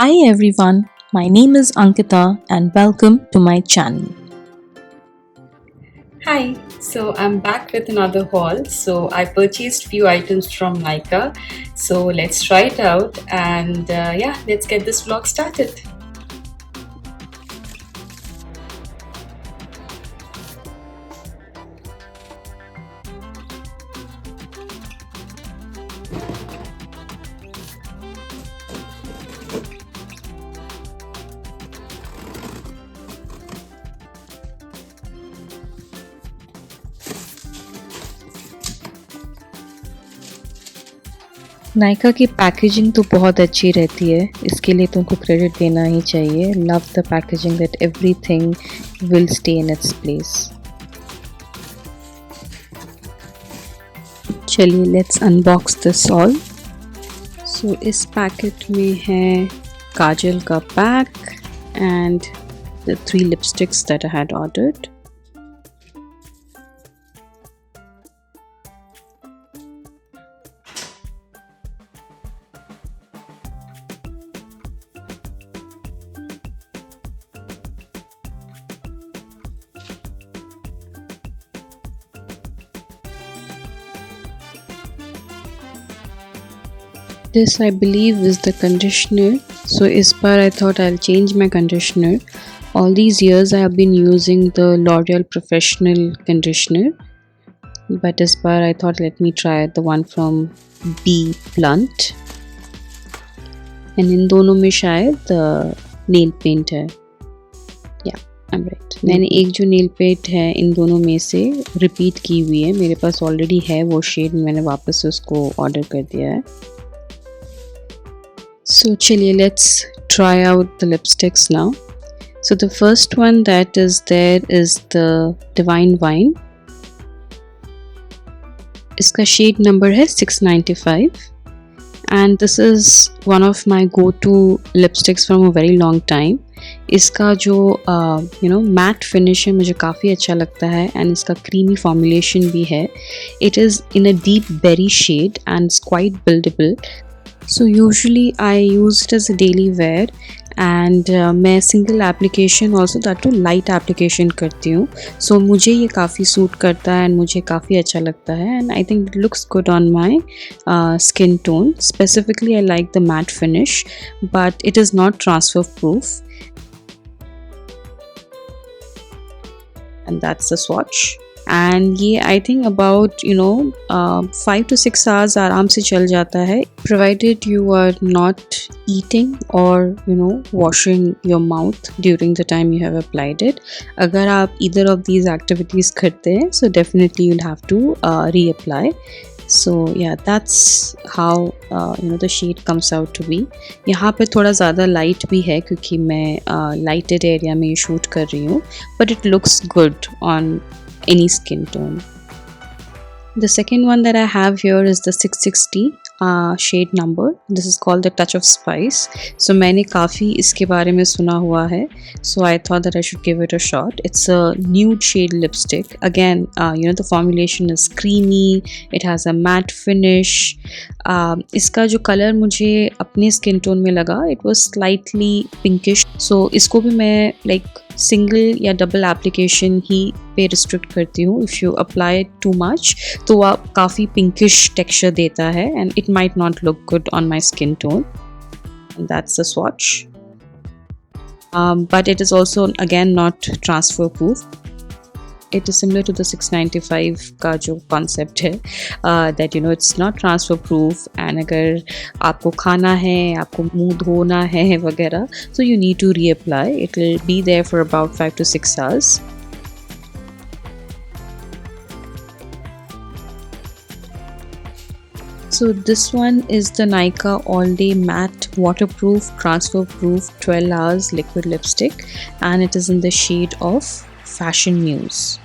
Hi everyone, my name is Ankita and welcome to my channel. Hi, so I'm back with another haul. So I purchased few items from Nika. So let's try it out and yeah, let's get this vlog started. Nykaa की packaging तो बहुत अच्छी रहती है, इसके लिए तुमको credit देना ही चाहिए. Love the packaging that everything will stay in its place. चलिए लेट्स अनबॉक्स दिस ऑल. सो इस पैकेट में है काजल का pack and the 3 lipsticks that I had ordered. This I believe is the conditioner. So इस बार I thought I'll change my conditioner. All these years I have been using the L'Oreal Professional conditioner, but इस बार I thought let me try the one from B Blunt. And इन दोनों में शायद nail paint है. Yeah, I'm right. मैंने एक जो nail paint है इन दोनों में से repeat की हुई है. मेरे पास already है वो shade, मैंने वापस से उसको order कर दिया है. So chaliye let's try out the lipsticks now. So the first one that is there is the Divine Wine. इसका shade number है 695 and this is one of my go-to lipsticks from a very long time. इसका जो matte finish है मुझे काफ़ी अच्छा लगता है and इसका creamy formulation भी है. It is in a deep berry shade and it's quite buildable. So usually I use it as a daily wear and मैं single application also that to light application करती हूँ. So मुझे ये काफ़ी suit करता है and मुझे काफ़ी अच्छा लगता है and I think it looks good on my skin tone. Specifically I like the matte finish but it is not transfer proof. And that's the swatch. And ये I think about 5 to 6 hours आराम से चल जाता है, provided you are not eating or washing your mouth during the time you have applied it. अगर आप either of these activities करते हैं so definitely you'll have to reapply. So yeah, that's how the shade comes out to be. यहाँ पे थोड़ा ज़्यादा light भी है क्योंकि मैं लाइटेड एरिया में शूट कर रही हूँ, but it looks good on any skin tone. The second one that I have here is the 660 shade number. This is called the Touch of Spice. So मैंने काफ़ी इसके बारे में सुना हुआ है, so I thought that I should give it a shot. It's a nude shade lipstick. Again, the formulation is creamy. It has a matte finish. इसका जो कलर मुझे अपने स्किन टोन में लगा, it was slightly pinkish. So इसको भी मैं like single या डबल एप्लीकेशन ही पे रिस्ट्रिक्ट करती हूँ. If you apply too much तो वह काफ़ी पिंकिश टेक्सचर देता है and it might not look good on my skin tone. That's the swatch. But it is also again not transfer proof. It is similar to the 695 का जो concept है, that it's not transfer proof and अगर आपको खाना है, आपको मुंह धोना है वगैरह, so you need to reapply. It will be there for about 5 to 6 hours. So this one is the Nykaa All Day Matte Waterproof Transfer Proof 12 Hours Liquid Lipstick and it is in the shade of Fashion Muse.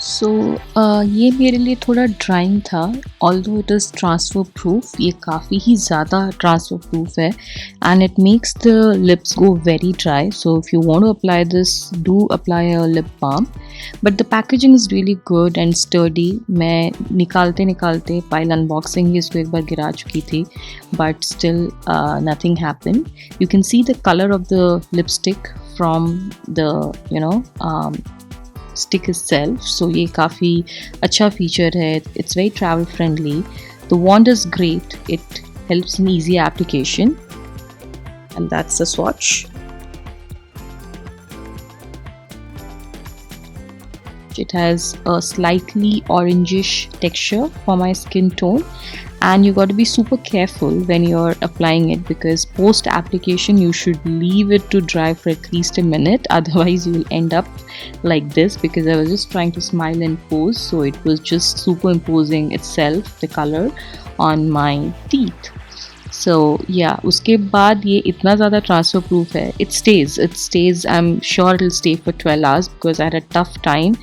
सो ये मेरे लिए थोड़ा drying था, although it is transfer proof, ये काफ़ी ही ज़्यादा transfer proof है and it makes the lips go very dry. So if you want to apply this, do apply a lip balm, but the packaging is really good and sturdy. मैं निकालते निकालते pile unboxing ही इसको एक बार गिरा चुकी थी, but still nothing happened. You can see the colour of the lipstick from the stick itself. So ये काफ़ी अच्छा feature है. It's very travel friendly. The wand is great. It helps in easy application. And that's the swatch. It has a slightly orangish texture for my skin tone, and you got to be super careful when you're applying it, because post application you should leave it to dry for at least a minute, otherwise you will end up like this, because I was just trying to smile and pose, so it was just superimposing itself, the color, on my teeth. सो या उसके बाद ये इतना ज़्यादा transfer proof है. It stage I am sure it will stay for 12 hours because I had a tough time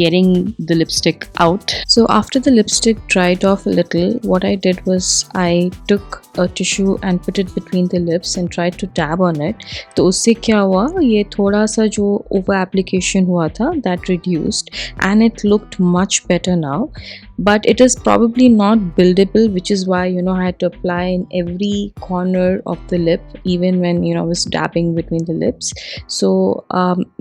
getting the lipstick out. So after the lipstick dried off a little, what I did was I took a tissue and put it between the lips and tried to dab on it. तो उससे क्या हुआ, ये थोड़ा सा जो over application हुआ था that reduced and it looked much better now. But it is probably not buildable, which is why I had to apply in every corner of the lip, even when I was dabbing between the lips. So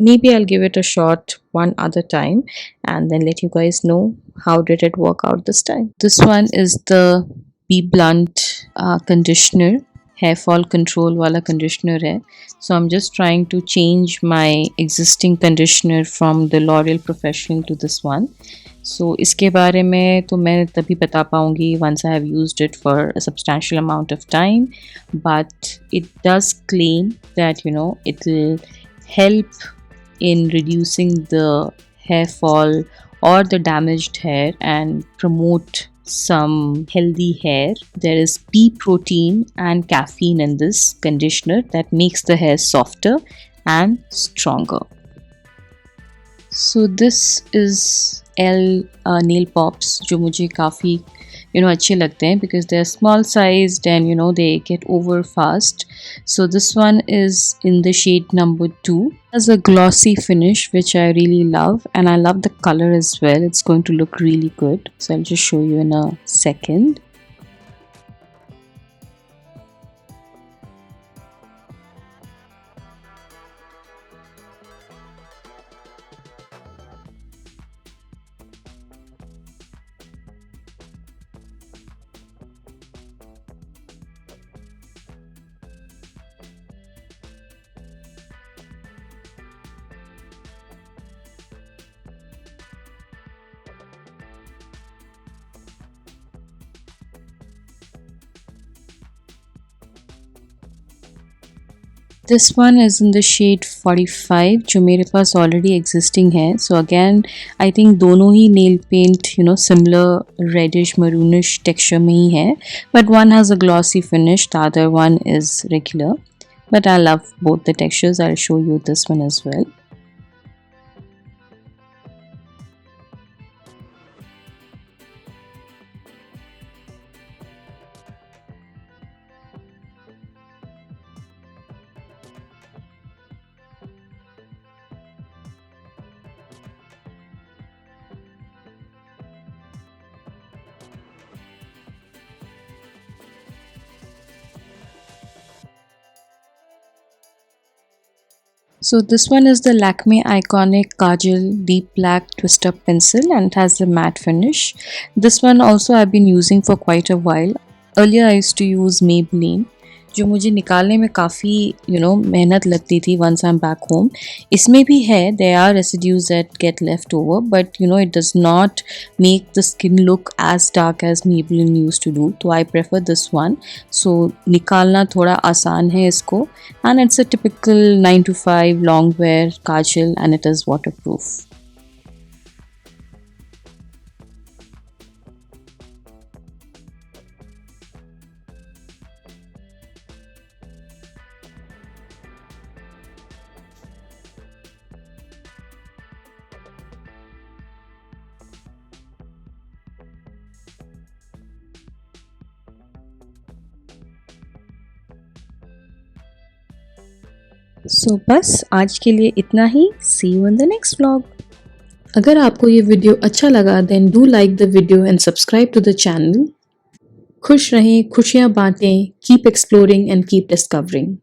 maybe I'll give it a shot one other time and then let you guys know how did it work out this time. This one is the Be Blunt conditioner, hair fall control wala conditioner hai. So I'm just trying to change my existing conditioner from the L'Oreal Professional to this one. So इसके बारे में तो मैं तभी बता पाऊँगी once I have used it for a substantial amount of time, but it does claim that it will help in reducing the hair fall or the damaged hair and promote some healthy hair. There is pea protein and caffeine in this conditioner that makes the hair softer and stronger. So this is L nail pops जो मुझे काफ़ी अच्छे लगते हैं because they are small sized and they get over fast. So this one is in the shade number 2. It has a glossy finish which I really love, and I love the color as well. It's going to look really good. So I'll just show you in a second. This one is in the shade 45 जो मेरे पास already existing है. So again I think दोनों ही nail paint similar reddish maroonish texture में ही है, but one has a glossy finish, the other one is regular, but I love both the textures. I'll show you this one as well. So this one is the Lakme Iconic Kajal Deep Black Twist Up Pencil and it has a matte finish. This one also I've been using for quite a while. Earlier I used to use Maybelline, जो मुझे निकालने में काफ़ी मेहनत लगती थी once I'm back home. इसमें भी है, there are residues that get left over, but it does not make the skin look as dark as Maybelline used to do. तो I prefer this one. So निकालना थोड़ा आसान है इसको, and it's a typical 9 to 5 long wear kajal and it is waterproof. सो बस आज के लिए इतना ही। See you in the next vlog. अगर आपको ये वीडियो अच्छा लगा then do like the video and subscribe to the channel. खुश रहें, खुशियाँ बांटें, keep exploring and keep discovering.